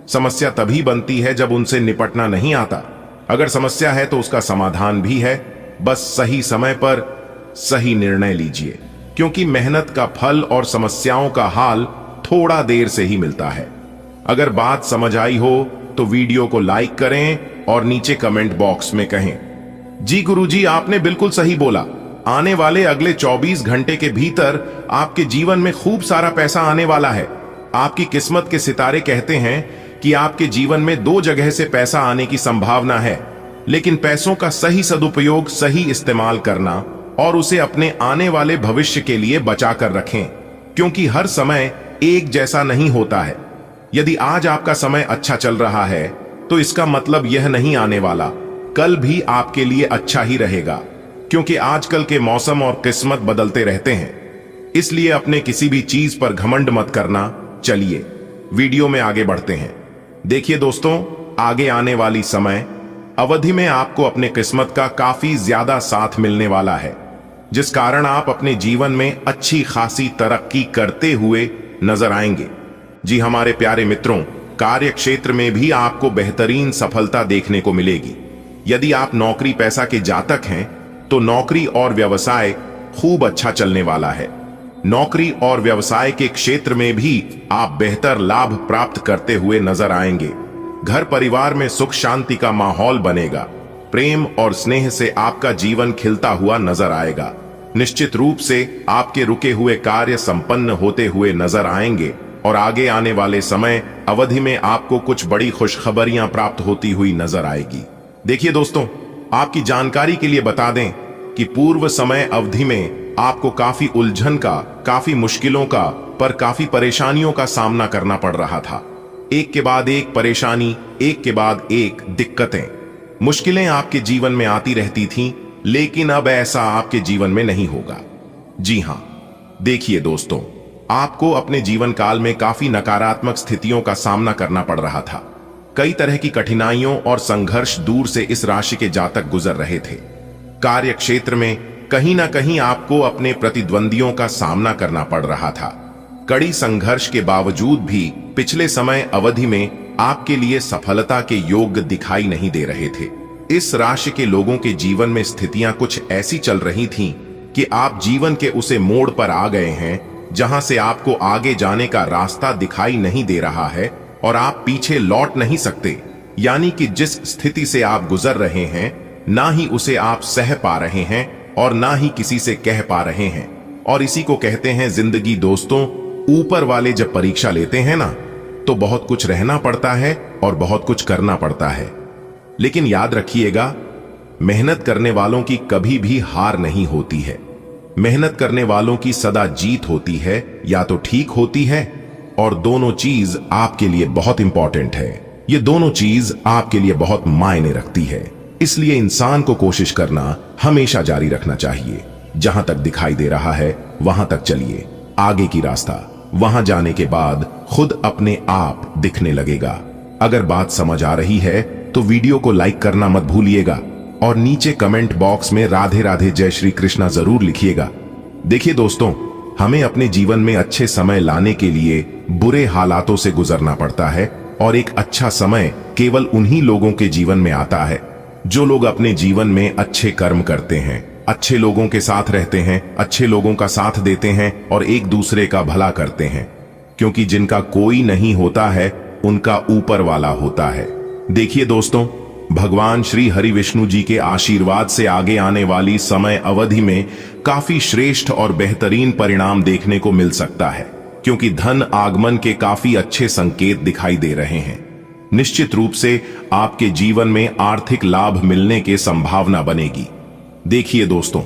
समस्या तभी बनती है जब उनसे निपटना नहीं आता। अगर समस्या है तो उसका समाधान भी है, बस सही समय पर सही निर्णय लीजिए, क्योंकि मेहनत का फल और समस्याओं का हाल थोड़ा देर से ही मिलता है। अगर बात समझ आई हो तो वीडियो को लाइक करें और नीचे कमेंट बॉक्स में कहें, जी गुरुजी, आपने बिल्कुल सही बोला। आने वाले अगले 24 घंटे के भीतर आपके जीवन में खूब सारा पैसा आने वाला है। आपकी किस्मत के सितारे कहते हैं कि आपके जीवन में 2 जगह से पैसा आने की संभावना है, लेकिन पैसों का सही सदुपयोग, सही इस्तेमाल करना और उसे अपने आने वाले भविष्य के लिए बचा कर रखें, क्योंकि हर समय एक जैसा नहीं होता है। यदि आज आपका समय अच्छा चल रहा है तो इसका मतलब यह नहीं आने वाला कल भी आपके लिए अच्छा ही रहेगा, क्योंकि आजकल के मौसम और किस्मत बदलते रहते हैं। इसलिए अपने किसी भी चीज पर घमंड मत करना। चलिए वीडियो में आगे बढ़ते हैं। देखिए दोस्तों, आगे आने वाली समय अवधि में आपको अपने किस्मत का काफी ज्यादा साथ मिलने वाला है, जिस कारण आप अपने जीवन में अच्छी खासी तरक्की करते हुए नजर आएंगे। जी हमारे प्यारे मित्रों, कार्य क्षेत्र में भी आपको बेहतरीन सफलता देखने को मिलेगी। यदि आप नौकरी पैसा के जातक हैं तो नौकरी और व्यवसाय खूब अच्छा चलने वाला है। नौकरी और व्यवसाय के क्षेत्र में भी आप बेहतर लाभ प्राप्त करते हुए नजर आएंगे। घर परिवार में सुख शांति का माहौल बनेगा। प्रेम और स्नेह से आपका जीवन खिलता हुआ नजर आएगा। निश्चित रूप से आपके रुके हुए कार्य संपन्न होते हुए नजर आएंगे, और आगे आने वाले समय अवधि में आपको कुछ बड़ी खुशखबरियां प्राप्त होती हुई नजर आएगी। देखिए दोस्तों, आपकी जानकारी के लिए बता दें कि पूर्व समय अवधि में आपको काफी उलझन का, काफी मुश्किलों का, पर काफी परेशानियों का सामना करना पड़ रहा था। एक के बाद एक परेशानी, एक के बाद एक दिक्कतें, मुश्किलें आपके जीवन में आती रहती थीं, लेकिन अब ऐसा आपके जीवन में नहीं होगा। जी हां, देखिए दोस्तों, आपको अपने जीवन काल में काफी नकारात्मक स्थितियों का सामना करना पड़ रहा था। कई तरह की कठिनाइयों और संघर्ष दूर से इस राशि के जातक गुजर रहे थे। कार्य क्षेत्र में कहीं ना कहीं आपको अपने प्रतिद्वंदियों का सामना करना पड़ रहा था। कड़ी संघर्ष के बावजूद भी पिछले समय अवधि में आपके लिए सफलता के योग दिखाई नहीं दे रहे थे। इस राशि के लोगों के जीवन में स्थितियां कुछ ऐसी चल रही थीं कि आप जीवन के उसे मोड़ पर आ गए हैं जहां से आपको आगे जाने का रास्ता दिखाई नहीं दे रहा है और आप पीछे लौट नहीं सकते। यानी कि जिस स्थिति से आप गुजर रहे हैं, ना ही उसे आप सह पा रहे हैं और ना ही किसी से कह पा रहे हैं। और इसी को कहते हैं जिंदगी। दोस्तों, ऊपर वाले जब परीक्षा लेते हैं ना, तो बहुत कुछ रहना पड़ता है और बहुत कुछ करना पड़ता है। लेकिन याद रखिएगा, मेहनत करने वालों की कभी भी हार नहीं होती है। मेहनत करने वालों की सदा जीत होती है, या तो ठीक होती है, और दोनों चीज आपके लिए बहुत इंपॉर्टेंट है। ये दोनों चीज आपके लिए बहुत मायने रखती है। इसलिए इंसान को कोशिश करना हमेशा जारी रखना चाहिए। जहां तक दिखाई दे रहा है वहां तक चलिए। आगे की रास्ता वहां जाने के बाद खुद अपने आप दिखने लगेगा। अगर बात समझ आ रही है तो वीडियो को लाइक करना मत भूलिएगा और नीचे कमेंट बॉक्स में राधे राधे जय श्री कृष्णा जरूर लिखिएगा। देखिए दोस्तों, हमें अपने जीवन में अच्छे समय लाने के लिए बुरे हालातों से गुजरना पड़ता है और एक अच्छा समय केवल उन्हीं लोगों के जीवन में आता है जो लोग अपने जीवन में अच्छे कर्म करते हैं, अच्छे लोगों के साथ रहते हैं, अच्छे लोगों का साथ देते हैं और एक दूसरे का भला करते हैं। क्योंकि जिनका कोई नहीं होता है उनका ऊपर वाला होता है। देखिए दोस्तों, भगवान श्री हरि विष्णु जी के आशीर्वाद से आगे आने वाली समय अवधि में काफी श्रेष्ठ और बेहतरीन परिणाम देखने को मिल सकता है, क्योंकि धन आगमन के काफी अच्छे संकेत दिखाई दे रहे हैं। निश्चित रूप से आपके जीवन में आर्थिक लाभ मिलने की संभावना बनेगी। देखिए दोस्तों,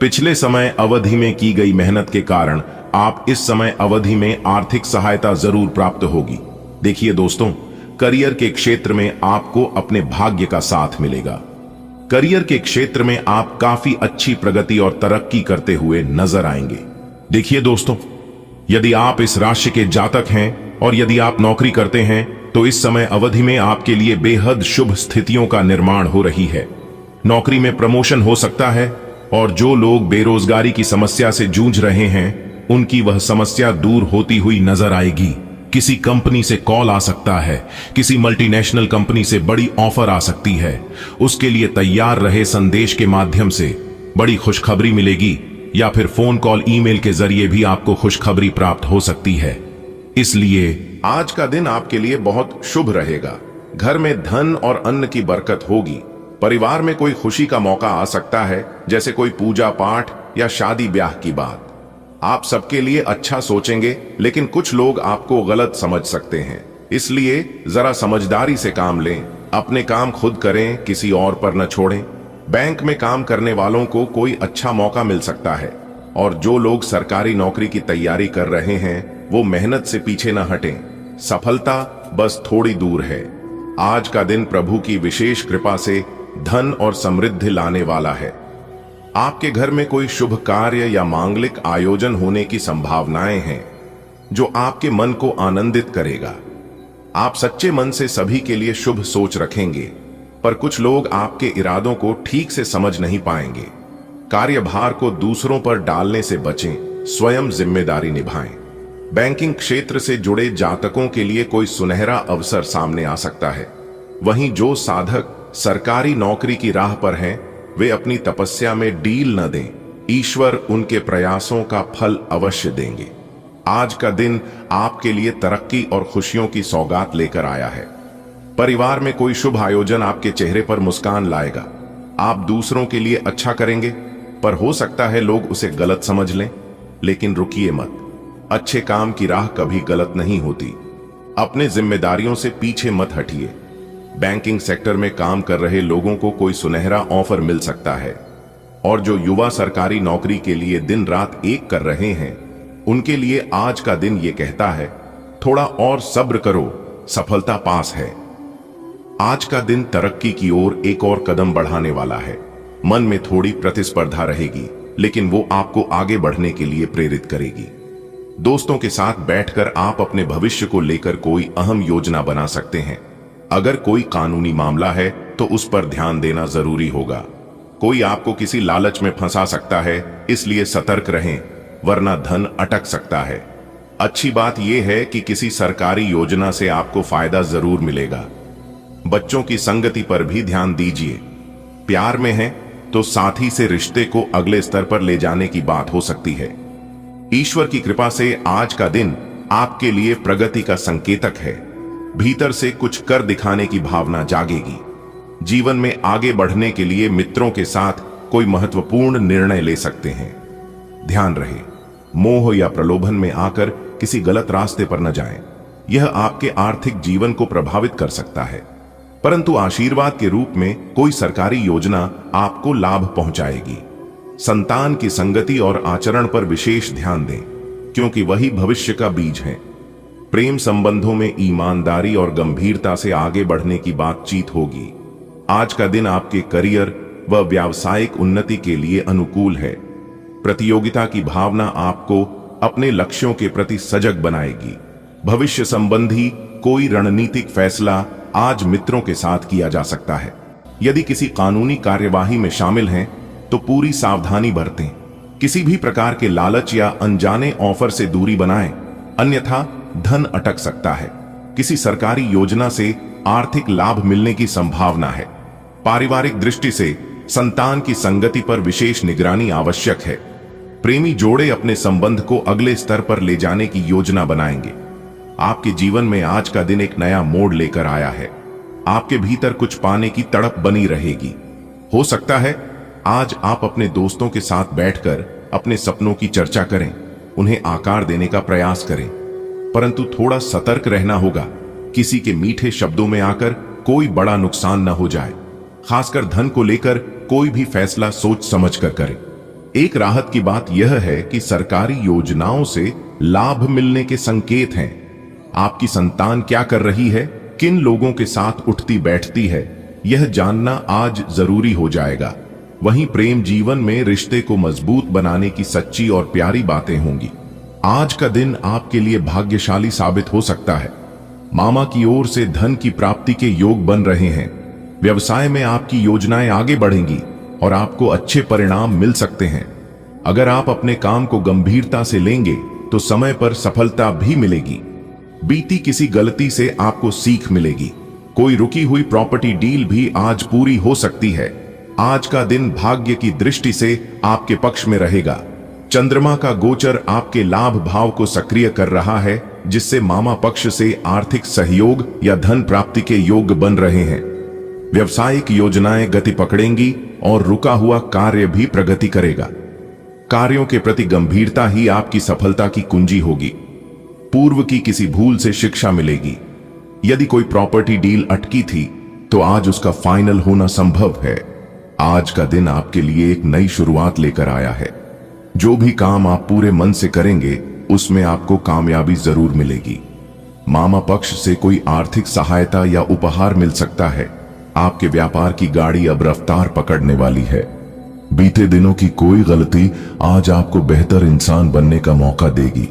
पिछले समय अवधि में की गई मेहनत के कारण आप इस समय अवधि में आर्थिक सहायता जरूर प्राप्त होगी। देखिए दोस्तों, करियर के क्षेत्र में आपको अपने भाग्य का साथ मिलेगा। करियर के क्षेत्र में आप काफी अच्छी प्रगति और तरक्की करते हुए नजर आएंगे। देखिए दोस्तों, यदि आप इस राशि के जातक हैं और यदि आप नौकरी करते हैं तो इस समय अवधि में आपके लिए बेहद शुभ स्थितियों का निर्माण हो रही है। नौकरी में प्रमोशन हो सकता है और जो लोग बेरोजगारी की समस्या से जूझ रहे हैं उनकी वह समस्या दूर होती हुई नजर आएगी। किसी कंपनी से कॉल आ सकता है, किसी मल्टीनेशनल कंपनी से बड़ी ऑफर आ सकती है। उसके लिए तैयार रहे। संदेश के माध्यम से बड़ी खुशखबरी मिलेगी या फिर फोन कॉल, ईमेल के जरिए भी आपको खुशखबरी प्राप्त हो सकती है। इसलिए आज का दिन आपके लिए बहुत शुभ रहेगा। घर में धन और अन्न की बरकत होगी। परिवार में कोई खुशी का मौका आ सकता है, जैसे कोई पूजा पाठ या शादी ब्याह की बात। आप सबके लिए अच्छा सोचेंगे, लेकिन कुछ लोग आपको गलत समझ सकते हैं। इसलिए जरा समझदारी से काम लें। अपने काम खुद करें, किसी और पर न छोड़ें। बैंक में काम करने वालों को कोई अच्छा मौका मिल सकता है और जो लोग सरकारी नौकरी की तैयारी कर रहे हैं वो मेहनत से पीछे न हटें। सफलता बस थोड़ी दूर है। आज का दिन प्रभु की विशेष कृपा से धन और समृद्धि लाने वाला है। आपके घर में कोई शुभ कार्य या मांगलिक आयोजन होने की संभावनाएं हैं जो आपके मन को आनंदित करेगा। आप सच्चे मन से सभी के लिए शुभ सोच रखेंगे, पर कुछ लोग आपके इरादों को ठीक से समझ नहीं पाएंगे। कार्यभार को दूसरों पर डालने से बचें, स्वयं जिम्मेदारी निभाएं। बैंकिंग क्षेत्र से जुड़े जातकों के लिए कोई सुनहरा अवसर सामने आ सकता है। वहीं जो साधक सरकारी नौकरी की राह पर हैं, वे अपनी तपस्या में डील न दें। ईश्वर उनके प्रयासों का फल अवश्य देंगे। आज का दिन आपके लिए तरक्की और खुशियों की सौगात लेकर आया है। परिवार में कोई शुभ आयोजन आपके चेहरे पर मुस्कान लाएगा। आप दूसरों के लिए अच्छा करेंगे, पर हो सकता है लोग उसे गलत समझ लें। लेकिन रुकिए मत। अच्छे काम की राह कभी गलत नहीं होती। अपने जिम्मेदारियों से पीछे मत हटिए। बैंकिंग सेक्टर में काम कर रहे लोगों को कोई सुनहरा ऑफर मिल सकता है और जो युवा सरकारी नौकरी के लिए दिन रात एक कर रहे हैं उनके लिए आज का दिन ये कहता है, थोड़ा और सब्र करो, सफलता पास है। आज का दिन तरक्की की ओर एक और कदम बढ़ाने वाला है। मन में थोड़ी प्रतिस्पर्धा रहेगी, लेकिन वो आपको आगे बढ़ने के लिए प्रेरित करेगी। दोस्तों के साथ बैठकर आप अपने भविष्य को लेकर कोई अहम योजना बना सकते हैं। अगर कोई कानूनी मामला है तो उस पर ध्यान देना जरूरी होगा। कोई आपको किसी लालच में फंसा सकता है, इसलिए सतर्क रहें, वरना धन अटक सकता है। अच्छी बात यह है कि किसी सरकारी योजना से आपको फायदा जरूर मिलेगा। बच्चों की संगति पर भी ध्यान दीजिए। प्यार में है तो साथी से रिश्ते को अगले स्तर पर ले जाने की बात हो सकती है। ईश्वर की कृपा से आज का दिन आपके लिए प्रगति का संकेतक है। भीतर से कुछ कर दिखाने की भावना जागेगी। जीवन में आगे बढ़ने के लिए मित्रों के साथ कोई महत्वपूर्ण निर्णय ले सकते हैं। ध्यान रहे, मोह या प्रलोभन में आकर किसी गलत रास्ते पर न जाएं। यह आपके आर्थिक जीवन को प्रभावित कर सकता है, परंतु आशीर्वाद के रूप में कोई सरकारी योजना आपको लाभ पहुंचाएगी। संतान की संगति और आचरण पर विशेष ध्यान दें, क्योंकि वही भविष्य का बीज है। प्रेम संबंधों में ईमानदारी और गंभीरता से आगे बढ़ने की बातचीत होगी। आज का दिन आपके करियर व व्यावसायिक उन्नति के लिए अनुकूल है। प्रतियोगिता की भावना आपको अपने लक्ष्यों के प्रति सजग बनाएगी। भविष्य संबंधी कोई रणनीतिक फैसला आज मित्रों के साथ किया जा सकता है। यदि किसी कानूनी कार्यवाही में शामिल हैं तो पूरी सावधानी बरतें। किसी भी प्रकार के लालच या अनजाने ऑफर से दूरी बनाएं, अन्यथा धन अटक सकता है। किसी सरकारी योजना से आर्थिक लाभ मिलने की संभावना है। पारिवारिक दृष्टि से संतान की संगति पर विशेष निगरानी आवश्यक है। प्रेमी जोड़े अपने संबंध को अगले स्तर पर ले जाने की योजना बनाएंगे। आपके जीवन में आज का दिन एक नया मोड़ लेकर आया है। आपके भीतर कुछ पाने की तड़प बनी रहेगी। हो सकता है आज आप अपने दोस्तों के साथ बैठकर अपने सपनों की चर्चा करें, उन्हें आकार देने का प्रयास करें, परंतु थोड़ा सतर्क रहना होगा। किसी के मीठे शब्दों में आकर कोई बड़ा नुकसान न हो जाए। खासकर धन को लेकर कोई भी फैसला सोच समझकर करें। एक राहत की बात यह है कि सरकारी योजनाओं से लाभ मिलने के संकेत हैं। आपकी संतान क्या कर रही है, किन लोगों के साथ उठती बैठती है, यह जानना आज जरूरी हो जाएगा। वहीं प्रेम जीवन में रिश्ते को मजबूत बनाने की सच्ची और प्यारी बातें होंगी। आज का दिन आपके लिए भाग्यशाली साबित हो सकता है। मामा की ओर से धन की प्राप्ति के योग बन रहे हैं। व्यवसाय में आपकी योजनाएं आगे बढ़ेंगी और आपको अच्छे परिणाम मिल सकते हैं। अगर आप अपने काम को गंभीरता से लेंगे तो समय पर सफलता भी मिलेगी। बीती किसी गलती से आपको सीख मिलेगी। कोई रुकी हुई प्रॉपर्टी डील भी आज पूरी हो सकती है। आज का दिन भाग्य की दृष्टि से आपके पक्ष में रहेगा। चंद्रमा का गोचर आपके लाभ भाव को सक्रिय कर रहा है, जिससे मामा पक्ष से आर्थिक सहयोग या धन प्राप्ति के योग बन रहे हैं। व्यवसायिक योजनाएं गति पकड़ेंगी और रुका हुआ कार्य भी प्रगति करेगा। कार्यों के प्रति गंभीरता ही आपकी सफलता की कुंजी होगी। पूर्व की किसी भूल से शिक्षा मिलेगी। यदि कोई प्रॉपर्टी डील अटकी थी तो आज उसका फाइनल होना संभव है। आज का दिन आपके लिए एक नई शुरुआत लेकर आया है। जो भी काम आप पूरे मन से करेंगे उसमें आपको कामयाबी जरूर मिलेगी। मामा पक्ष से कोई आर्थिक सहायता या उपहार मिल सकता है। आपके व्यापार की गाड़ी अब रफ्तार पकड़ने वाली है। बीते दिनों की कोई गलती आज आपको बेहतर इंसान बनने का मौका देगी।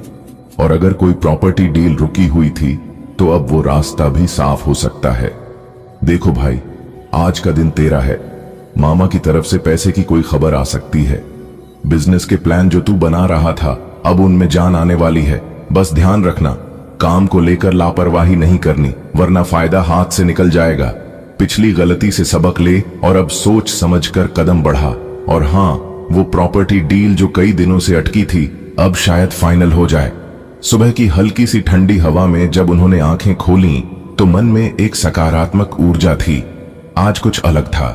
और अगर कोई प्रॉपर्टी डील रुकी हुई थी तो अब वो रास्ता भी साफ हो सकता है। देखो भाई, आज का दिन तेरा है। मामा की तरफ से पैसे की कोई खबर आ सकती है। बिजनेस के प्लान जो तू बना रहा था अब उनमें जान आने वाली है। बस ध्यान रखना, काम को लेकर लापरवाही नहीं करनी, वरना फायदा हाथ से निकल जाएगा। पिछली गलती से सबक ले और अब सोच समझकर कदम बढ़ा। और हाँ, वो प्रॉपर्टी डील जो कई दिनों से अटकी थी अब शायद फाइनल हो जाए। सुबह की हल्की सी ठंडी हवा में जब उन्होंने आंखें खोलीं तो मन में एक सकारात्मक ऊर्जा थी। आज कुछ अलग था।